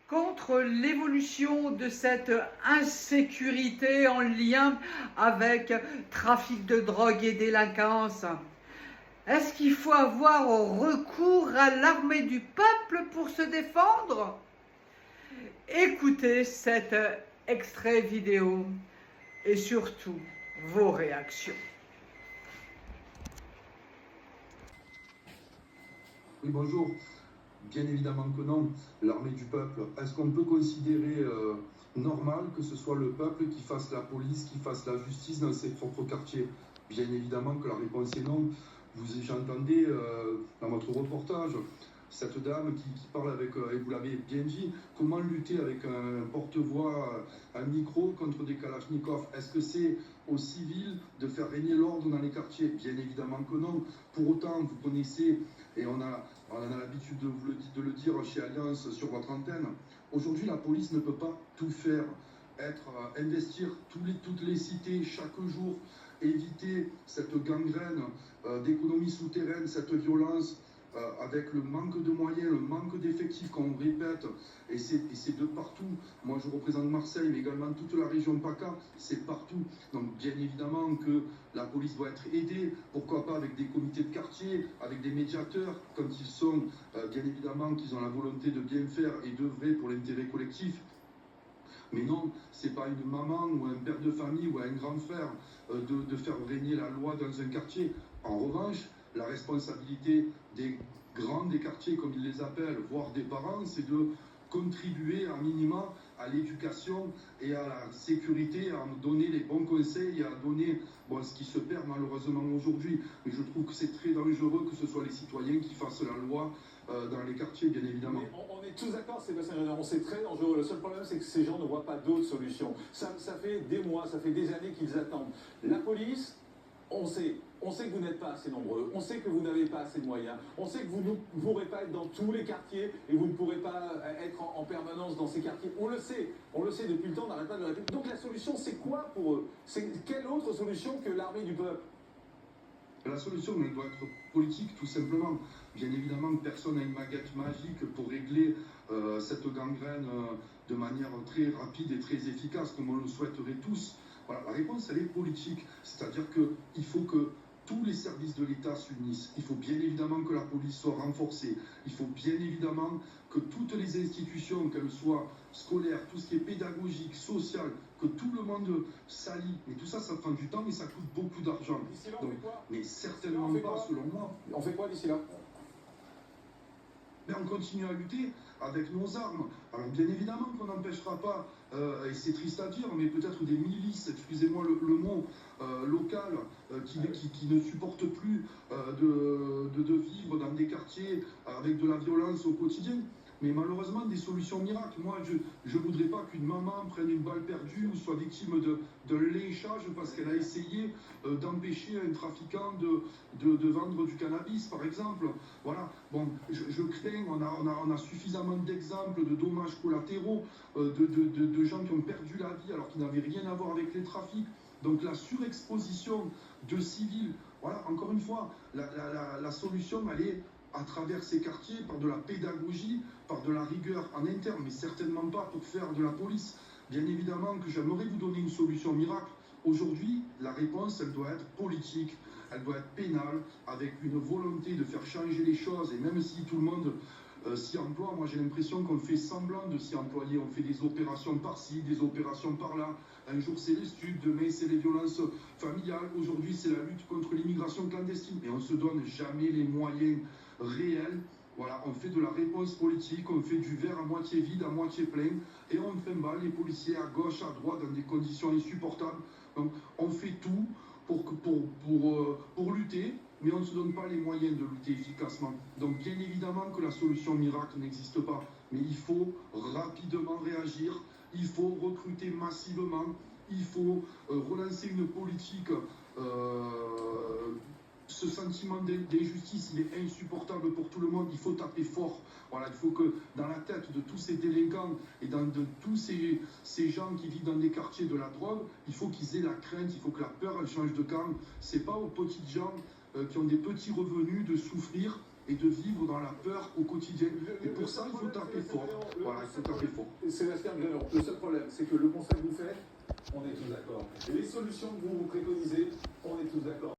contre l'évolution de cette insécurité en lien avec trafic de drogue et délinquance. Est-ce qu'il faut avoir recours à l'armée du peuple pour se défendre? Écoutez cet extrait vidéo et surtout vos réactions. Oui, bonjour. Bien évidemment que non, l'armée du peuple. Est-ce qu'on peut considérer normal que ce soit le peuple qui fasse la police, qui fasse la justice dans ses propres quartiers? Bien évidemment que la réponse est non. J'entendais dans votre reportage cette dame qui parle avec, et vous l'avez bien dit, comment lutter avec un porte-voix, un micro contre des kalachnikovs? Est-ce que c'est aux civils de faire régner l'ordre dans les quartiers? Bien évidemment que non. Pour autant, vous connaissez, et on a l'habitude de le dire chez Alliance sur votre antenne, aujourd'hui la police ne peut pas tout faire. Investir toutes les cités chaque jour, éviter cette gangrène d'économie souterraine, cette violence, avec le manque de moyens, le manque d'effectifs, comme on répète, et c'est de partout. Moi je représente Marseille, mais également toute la région PACA, c'est partout. Donc bien évidemment que la police doit être aidée, pourquoi pas avec des comités de quartier, avec des médiateurs, quand ils sont, bien évidemment, qu'ils ont la volonté de bien faire et d'œuvrer pour l'intérêt collectif. Mais non, c'est pas une maman ou un père de famille ou un grand frère de faire régner la loi dans un quartier. En revanche, la responsabilité des grands des quartiers, comme ils les appellent, voire des parents, c'est de contribuer à minima à l'éducation et à la sécurité, à donner les bons conseils et à donner ce qui se perd malheureusement aujourd'hui. Mais je trouve que c'est très dangereux que ce soit les citoyens qui fassent la loi dans les quartiers, bien évidemment. Mais on est tous d'accord, Sébastien Jeunet, c'est très dangereux. Le seul problème, c'est que ces gens ne voient pas d'autres solutions. Ça fait des mois, ça fait des années qu'ils attendent. La police, on sait que vous n'êtes pas assez nombreux, on sait que vous n'avez pas assez de moyens, on sait que vous ne pourrez pas être dans tous les quartiers et vous ne pourrez pas être en permanence dans ces quartiers. On le sait depuis le temps, on n'arrête pas de le répéter. Donc la solution, c'est quoi pour eux? Quelle autre solution que l'armée du peuple? La solution, elle doit être politique, tout simplement. Bien évidemment, personne n'a une baguette magique pour régler cette gangrène de manière très rapide et très efficace, comme on le souhaiterait tous. Voilà, la réponse, elle est politique. C'est-à-dire qu'il faut que tous les services de l'État s'unissent. Il faut bien évidemment que la police soit renforcée. Il faut bien évidemment que toutes les institutions, qu'elles soient scolaires, tout ce qui est pédagogique, social, que tout le monde s'allie. Mais tout ça, ça prend du temps et ça coûte beaucoup d'argent. Mais certainement pas, selon moi. On fait quoi d'ici là? Mais on continue à lutter avec nos armes. Alors bien évidemment qu'on n'empêchera pas, et c'est triste à dire, mais peut-être des milices, excusez-moi le mot, locales, qui ne supportent plus de vivre dans des quartiers avec de la violence au quotidien. Mais malheureusement, des solutions miracles. Moi, je ne voudrais pas qu'une maman prenne une balle perdue ou soit victime de lynchage parce qu'elle a essayé d'empêcher un trafiquant de vendre du cannabis, par exemple. Voilà. Bon, je crains, on a suffisamment d'exemples de dommages collatéraux, de gens qui ont perdu la vie alors qu'ils n'avaient rien à voir avec les trafics. Donc la surexposition de civils, voilà, encore une fois, la solution, elle est à travers ces quartiers, par de la pédagogie, par de la rigueur en interne, mais certainement pas pour faire de la police. Bien évidemment que j'aimerais vous donner une solution miracle. Aujourd'hui, la réponse, elle doit être politique, elle doit être pénale, avec une volonté de faire changer les choses, et même si tout le monde s'y emploie, moi j'ai l'impression qu'on fait semblant de s'y employer, on fait des opérations par-ci, des opérations par-là. Un jour c'est les studs, demain c'est les violences familiales, aujourd'hui c'est la lutte contre l'immigration clandestine, et on ne se donne jamais les moyens réels. Voilà, on fait de la réponse politique, on fait du verre à moitié vide, à moitié plein, et on trimballe les policiers à gauche, à droite, dans des conditions insupportables. Donc on fait tout pour lutter, mais on ne se donne pas les moyens de lutter efficacement. Donc bien évidemment que la solution miracle n'existe pas, mais il faut rapidement réagir, il faut recruter massivement, il faut relancer une politique. Ce sentiment d'injustice, il est insupportable pour tout le monde, il faut taper fort. Voilà, il faut que dans la tête de tous ces délinquants et de tous ces gens qui vivent dans des quartiers de la drogue, il faut qu'ils aient la crainte, il faut que la peur, elle change de camp. C'est pas aux petites gens qui ont des petits revenus de souffrir et de vivre dans la peur au quotidien. Et pour ça, il faut taper fort. Voilà, il faut taper fort. Sébastien Grénon, le seul problème, c'est que le constat que vous faites, on est tous d'accord. Et les solutions que vous préconisez, on est tous d'accord.